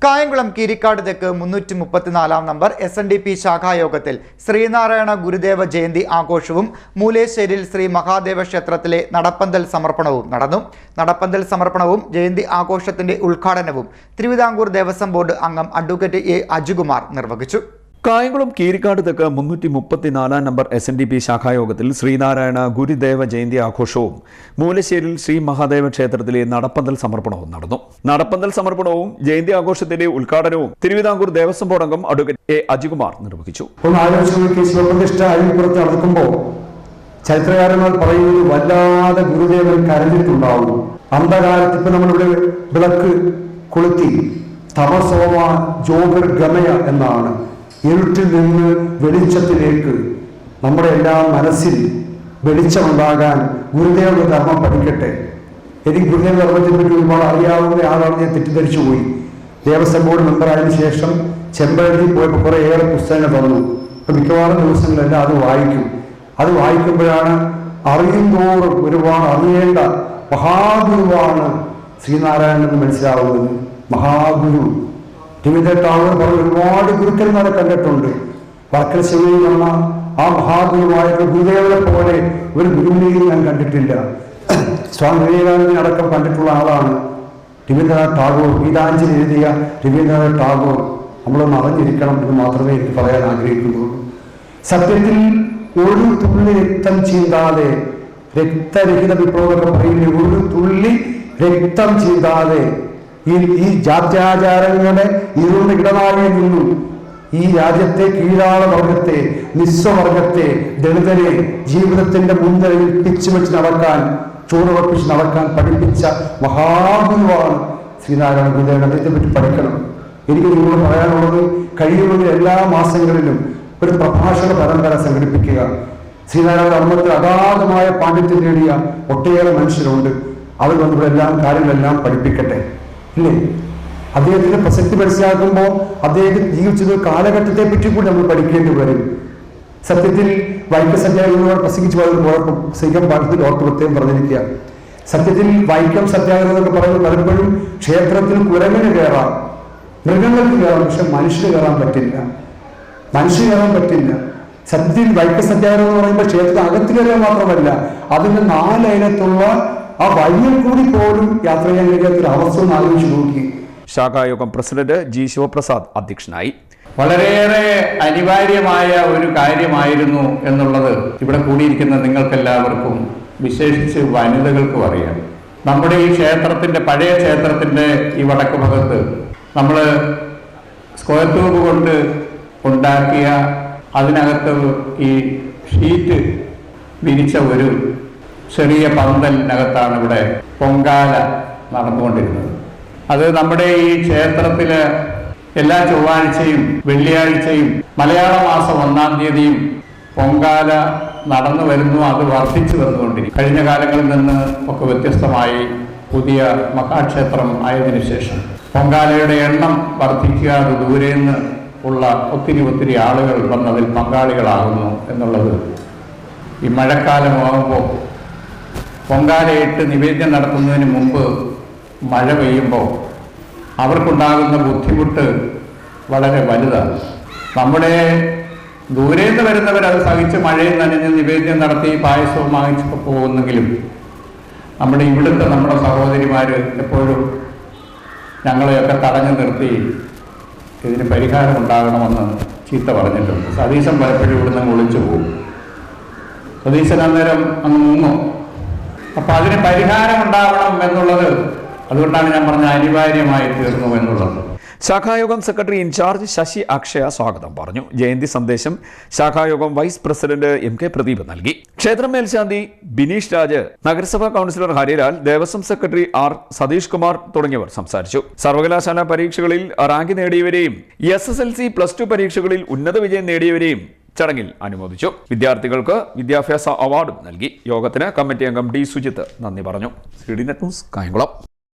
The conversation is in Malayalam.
കായംകുളം കീരിക്കാട് തെക്ക് 334 നമ്പർ SNDP ശാഖായോഗത്തിൽ ശ്രീനാരായണ ഗുരുദേവ ജയന്തി ആഘോഷവും മൂലേശ്ശേരിയിൽ ശ്രീ മഹാദേവ ക്ഷേത്രത്തിലെ നടപ്പന്തൽ സമർപ്പണവും നടന്നു. നടപ്പന്തൽ സമർപ്പണവും ജയന്തി ആഘോഷത്തിന്റെ ഉദ്ഘാടനവും തിരുവിതാംകൂർ ദേവസ്വം ബോർഡ് അംഗം അഡ്വക്കേറ്റ് A. അജുകുമാർ നിർവഹിച്ചു. കായംകുളം കീരിക്കാട് തെക്ക് 334 നമ്പർ SNDP ശാഖായോഗത്തിൽ ശ്രീനാരായണ ഗുരുദേവ ജയന്തി ആഘോഷവും മൂലശ്ശേരിയിൽ ശ്രീ മഹാദേവ ക്ഷേത്രത്തിലെ നടപ്പന്തൽ സമർപ്പണവും നടന്നു. നടപ്പന്തൽ സമർപ്പണവും ജയന്തി ആഘോഷത്തിന്റെ ഉദ്ഘാടനവും തിരുവിതാംകൂർ ദേവസ്വം ബോർഡ് അംഗം അഡ്വക്കേറ്റ് A. അജുകുമാർ നിർവഹിച്ചു. നടക്കുമ്പോൾ ചരിത്രകാരന്മാർ പറയുന്നത് വല്ലാതെ ഗുരുദേവൻ കരഞ്ഞിട്ടുണ്ടാവും. അന്ധകാലത്ത് ഇപ്പൊ നമ്മളിവിടെ വിളക്ക് കൊളുത്തി തമസോമ ജ്യോതിർഗമയ എന്നാണ്. ഇരുട്ടിൽ നിന്ന് വെളിച്ചത്തിലേക്ക് നമ്മുടെ എല്ലാം മനസ്സിൽ വെളിച്ചമുണ്ടാകാൻ ഗുരുദേവ ധർമ്മം പഠിക്കട്ടെ. എനിക്ക് ഗുരുദേവ ധർമ്മത്തെ പറ്റി ഒരുപാട് അറിയാവുന്ന ആളാണ്. ഞാൻ തെറ്റിദ്ധരിച്ചു പോയി. ദേവസ്വം ബോർഡ് മെമ്പറായതിനു ശേഷം ചെമ്പഴന്തി പോയപ്പോൾ കുറെ ഏറെ പുസ്തകങ്ങൾ തന്നു. മിക്കവാറും ദിവസങ്ങളെല്ലാം അത് വായിക്കുമ്പോഴാണ് അറിയുന്തോറും ഒരുപാട് അറിയേണ്ട മഹാഗുരുവാണ് ശ്രീനാരായണൻ എന്ന് മനസ്സിലാവുന്നത്. മഹാഗുരു ടാഗോർ പറഞ്ഞ ഒരുപാട് ഗുരുക്കന്മാരെ കണ്ടിട്ടുണ്ട്. വർക്കല ശിവയിൽ വന്ന ആ മഹാഗുരുവായ ഗുരുദേവനെ പോലെ ഒരു ഗുരുവിനെയും ഞാൻ കണ്ടിട്ടില്ല. സ്വാമി വിവേകാനന്ദനെ അടക്കം കണ്ടിട്ടുള്ള ആളാണ് രവീന്ദ്രനാഥ് ടാഗോർ. ഗീതാഞ്ജലി എഴുതിയ രവീന്ദ്രനാഥ് ടാഗോർ. നമ്മളൊന്ന് അറിഞ്ഞിരിക്കണം എന്ന് മാത്രമേ എനിക്ക് പറയാൻ ആഗ്രഹിക്കുന്നുള്ളൂ. സത്യത്തിൽ ഒരു തുള്ളി രക്തം ചീന്താതെ, രക്തരഹിത വിപ്ലവമൊക്കെ പറയുന്ന ഒരു തുള്ളി രക്തം ചീന്താതെ ഈ ജാത്യാചാരങ്ങളുടെ ഇരുണ്ട ഇടനാഴിയിൽ നിന്നും ഈ രാജ്യത്തെ കീഴാള വർഗത്തെ, നിസ്വവർഗത്തെ, ദളിതരെ ജീവിതത്തിന്റെ മുൻനിരയിൽ പിച്ചുവെച്ച് നടക്കാൻ, ചൂടുറപ്പിച്ച് നടക്കാൻ പഠിപ്പിച്ച മഹാഗുരുവാണ് ശ്രീനാരായണ ഗുരുദേവൻ. അദ്ദേഹത്തെ പറ്റി പഠിക്കണം. എനിക്ക് നിങ്ങളോട് പറയാനുള്ളത്, കഴിയുമെങ്കിൽ എല്ലാ മാസങ്ങളിലും ഒരു പ്രഭാഷണ പരമ്പര സംഘടിപ്പിക്കുക. ശ്രീനാരായണ ധർമ്മത്തിൽ അഗാധമായ പാണ്ഡിത്യം നേടിയ ഒട്ടേറെ മനുഷ്യരുണ്ട്. അവർ വന്നിവിടെ കാര്യങ്ങളെല്ലാം പഠിപ്പിക്കട്ടെ. ഇല്ലേ? അദ്ദേഹത്തിന്റെ പ്രസക്തി മനസ്സിലാക്കുമ്പോൾ അദ്ദേഹം ജീവിച്ചത് കാലഘട്ടത്തെ പറ്റി കൂടി നമ്മൾ പഠിക്കേണ്ടി വരും. സത്യത്തിൽ വൈക്കം സത്യാഗ്രഹങ്ങളോട് പ്രസംഗിച്ചു പോയത് കുഴപ്പം സിംഗം പാഠത്തിൽ ഓർത്ത് പ്രത്യേകം പറഞ്ഞിരിക്കുക. സത്യത്തിൽ വൈക്കം സത്യാഗ്രഹം എന്നൊക്കെ പറയുന്നത് പലപ്പോഴും ക്ഷേത്രത്തിൽ കുരങ്ങിന് കയറാം, മൃഗങ്ങൾക്ക് കയറാം, പക്ഷെ മനുഷ്യന് കയറാൻ പറ്റില്ല. സത്യത്തിൽ വൈക്കം സത്യാഗ്രഹം എന്ന് പറയുമ്പോൾ ക്ഷേത്രത്തിന് അകത്ത് കയറുക മാത്രമല്ല, അതിന് 4 അയലത്തുള്ള ആ വഴിയിൽ കൂടി പോലും യാത്ര ചെയ്യാൻ കഴിയാത്തൊരു അവസ്ഥ ഒന്ന് ആലോചിച്ച് നോക്കി. ശാഖായോഗം പ്രസിഡന്റ് G. ശിവപ്രസാദ് അധ്യക്ഷനായി. വളരെയേറെ അനിവാര്യമായ ഒരു കാര്യമായിരുന്നു എന്നുള്ളത് ഇവിടെ കൂടിയിരിക്കുന്ന നിങ്ങൾക്കെല്ലാവർക്കും, വിശേഷിച്ച് വനിതകൾക്കും അറിയാം. നമ്മുടെ ഈ ക്ഷേത്രത്തിന്റെ, പഴയ ക്ഷേത്രത്തിന്റെ ഈ വടക്ക് ഭാഗത്ത് നമ്മൾ സ്ക്വയർ ട്യൂബ് കൊണ്ട് ഉണ്ടാക്കിയ, അതിനകത്ത് ഈ ഷീറ്റ് വിരിച്ച ഒരു ചെറിയ പന്തലിനകത്താണ് ഇവിടെ പൊങ്കാല നടന്നുകൊണ്ടിരുന്നത്. അത് നമ്മുടെ ഈ ക്ഷേത്രത്തില് എല്ലാ ചൊവ്വാഴ്ചയും വെള്ളിയാഴ്ചയും മലയാള മാസം 1-ാം തീയതിയും പൊങ്കാല നടന്നു വരുന്നു. അത് വർദ്ധിച്ചു വന്നുകൊണ്ടിരിക്കും. കഴിഞ്ഞ കാലങ്ങളിൽ നിന്ന് ഒക്കെ വ്യത്യസ്തമായി പുതിയ മഹാക്ഷേത്രം ആയതിനു ശേഷം പൊങ്കാലയുടെ എണ്ണം വർദ്ധിക്കാതെ ദൂരെ നിന്ന് ഉള്ള ഒത്തിരി ആളുകൾ വന്നതിൽ പങ്കാളികളാകുന്നു എന്നുള്ളത് ഈ മഴക്കാലമാകുമ്പോൾ പൊങ്കാലയിട്ട് നിവേദ്യം നടത്തുന്നതിന് മുമ്പ് മഴ പെയ്യുമ്പോൾ അവർക്കുണ്ടാകുന്ന ബുദ്ധിമുട്ട് വളരെ വലുതാണ്. നമ്മുടെ ദൂരെ നിന്ന് വരുന്നവരത് സഹിച്ച് മഴയിൽ നനഞ്ഞ് നിവേദ്യം നടത്തി പായസവും വാങ്ങിച്ചൊക്കെ പോകുന്നെങ്കിലും നമ്മുടെ സഹോദരിമാർ എപ്പോഴും ഞങ്ങളെയൊക്കെ തടഞ്ഞു നിർത്തി ഇതിന് പരിഹാരം ഉണ്ടാകണമെന്ന് ചീത്ത പറഞ്ഞിട്ടുണ്ട്. സതീശൻ പലപ്പോഴും ഇവിടുന്ന് ഒളിച്ചു പോകും. സതീശൻ അന്നേരം അങ്ങ് മുങ്ങും. അപ്പൊ അതിന് പരിഹാരം ഉണ്ടാവണം എന്നുള്ളത്, അതുകൊണ്ടാണ് ഞാൻ പറഞ്ഞ അനിവാര്യമായി തീർന്നു എന്നുള്ളത്. ശാഖായോഗം സെക്രട്ടറി ഇൻചാർജ് ശശി അക്ഷയ സ്വാഗതം പറഞ്ഞു. ജയന്തി സന്ദേശം ശാഖായോഗം വൈസ് പ്രസിഡന്റ് MK പ്രദീപ് നൽകി. ക്ഷേത്രം മേൽശാന്തി ബിനീഷ് രാജ്, നഗരസഭാ councillor Harilal, Devaswom secretary R. Satheesh Kumar തുടങ്ങിയവർ സംസാരിച്ചു. സർവകലാശാല പരീക്ഷകളിൽ റാങ്ക് നേടിയവരെയും SSLC +2 പരീക്ഷകളിൽ ഉന്നത വിജയം നേടിയവരെയും ചടങ്ങിൽ അനുമോദിച്ചു. വിദ്യാർത്ഥികൾക്ക് വിദ്യാഭ്യാസ അവാർഡും നൽകി. യോഗത്തിന് കമ്മിറ്റി അംഗം D. സുജിത്ത് നന്ദി പറഞ്ഞു. CDNet news, Kayamkulam.